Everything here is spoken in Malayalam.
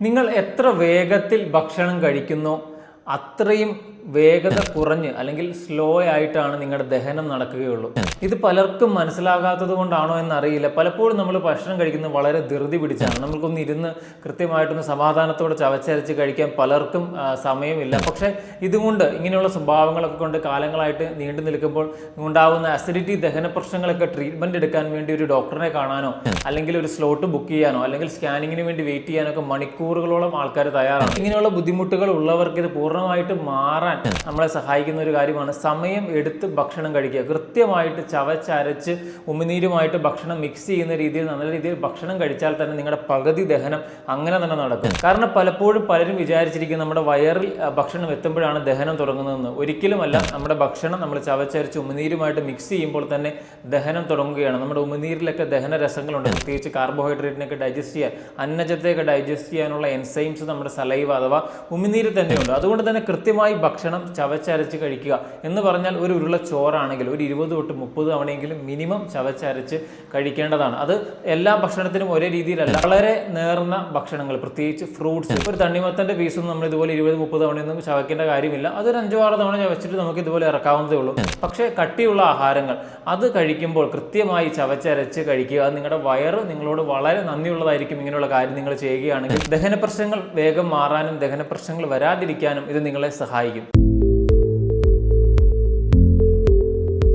നിങ്ങൾ എത്ര വേഗത്തിൽ ഭക്ഷണം കഴിക്കുന്നോ അത്രയും വേഗത കുറഞ്ഞ് അല്ലെങ്കിൽ സ്ലോ ആയിട്ടാണ് നിങ്ങളുടെ ദഹനം നടക്കുകയുള്ളൂ. ഇത് പലർക്കും മനസ്സിലാകാത്തത് കൊണ്ടാണോ എന്നറിയില്ല. പലപ്പോഴും നമ്മൾ ഭക്ഷണം കഴിക്കുന്നത് വളരെ ധൃതി പിടിച്ചാണ്. നമ്മൾക്കൊന്ന് ഇരുന്ന് കൃത്യമായിട്ടൊന്ന് സമാധാനത്തോടെ ചവച്ചരച്ച് കഴിക്കാൻ പലർക്കും സമയമില്ല. പക്ഷേ ഇതുകൊണ്ട് ഇങ്ങനെയുള്ള സ്വഭാവങ്ങളൊക്കെ കൊണ്ട് കാലങ്ങളായിട്ട് നീണ്ടു നിൽക്കുമ്പോൾ ഉണ്ടാകുന്ന അസിഡിറ്റി ദഹന പ്രശ്നങ്ങളൊക്കെ ട്രീറ്റ്മെൻറ്റ് എടുക്കാൻ വേണ്ടി ഒരു ഡോക്ടറിനെ കാണാനോ അല്ലെങ്കിൽ ഒരു സ്ലോട്ട് ബുക്ക് ചെയ്യാനോ അല്ലെങ്കിൽ സ്കാനിങ്ങിന് വേണ്ടി വെയിറ്റ് ചെയ്യാനൊക്കെ മണിക്കൂറുകളോളം ആൾക്കാർ തയ്യാറാണ്. ഇങ്ങനെയുള്ള ബുദ്ധിമുട്ടുകൾ ഉള്ളവർക്ക് ഇത് പൂർണ്ണമായിട്ട് മാറാൻ നമ്മളെ സഹായിക്കുന്ന ഒരു കാര്യമാണ് സമയം എടുത്ത് ഭക്ഷണം കഴിക്കുക. കൃത്യമായിട്ട് ചവച്ചരച്ച് ഉമിനീരുമായിട്ട് ഭക്ഷണം മിക്സ് ചെയ്യുന്ന രീതിയിൽ നല്ല രീതിയിൽ ഭക്ഷണം കഴിച്ചാൽ തന്നെ നിങ്ങളുടെ പകുതി ദഹനം അങ്ങനെ തന്നെ നടക്കും. കാരണം പലപ്പോഴും പലരും വിചാരിച്ചിരിക്കും നമ്മുടെ വയറിൽ ഭക്ഷണം എത്തുമ്പോഴാണ് ദഹനം തുടങ്ങുന്നതെന്ന്. ഒരിക്കലുമല്ല. നമ്മുടെ ഭക്ഷണം നമ്മൾ ചവച്ചരച്ച് ഉമിനീരുമായിട്ട് മിക്സ് ചെയ്യുമ്പോൾ തന്നെ ദഹനം തുടങ്ങുകയാണ്. നമ്മുടെ ഉമിനീരിലൊക്കെ ദഹന രസങ്ങളുണ്ട്. പ്രത്യേകിച്ച് കാർബോഹൈഡ്രേറ്റിനൊക്കെ ഡൈജസ്റ്റ് ചെയ്യാൻ, അന്നജത്തെയൊക്കെ ഡൈജസ്റ്റ് ചെയ്യാനുള്ള എൻസൈംസ് നമ്മുടെ സലൈവ അഥവാ ഉമിനീര് തന്നെയുണ്ട്. അതുകൊണ്ട് തന്നെ കൃത്യമായി ഭക്ഷണം ചവച്ചരച്ച് കഴിക്കുക എന്ന് പറഞ്ഞാൽ ഒരു ഉരുള ചോറാണെങ്കിൽ ഒരു 20 തൊട്ട് 30 തവണയെങ്കിലും മിനിമം ചവച്ചരച്ച് കഴിക്കേണ്ടതാണ്. അത് എല്ലാ ഭക്ഷണത്തിനും ഒരേ രീതിയിലല്ല. വളരെ നേർന്ന ഭക്ഷണങ്ങൾ, പ്രത്യേകിച്ച് ഫ്രൂട്ട്സ്, ഒരു തണ്ണിമത്തൻ്റെ പീസൊന്നും നമ്മൾ ഇതുപോലെ 20-30 തവണയൊന്നും ചവയ്ക്കേണ്ട കാര്യമില്ല. അതൊരു 5-6 തവണ ചവച്ചിട്ട് നമുക്ക് ഇതുപോലെ ഇറക്കാവുന്നതേ ഉള്ളൂ. പക്ഷേ കട്ടിയുള്ള ആഹാരങ്ങൾ അത് കഴിക്കുമ്പോൾ കൃത്യമായി ചവച്ചരച്ച് കഴിക്കുക. അത് നിങ്ങളുടെ വയറ് നിങ്ങളോട് വളരെ നന്ദിയുള്ളതായിരിക്കും. ഇങ്ങനെയുള്ള കാര്യം നിങ്ങൾ ചെയ്യുകയാണെങ്കിൽ ദഹന പ്രശ്നങ്ങൾ വേഗം മാറാനും ദഹന പ്രശ്നങ്ങൾ വരാതിരിക്കാനും ഇത് നിങ്ങളെ സഹായിക്കും.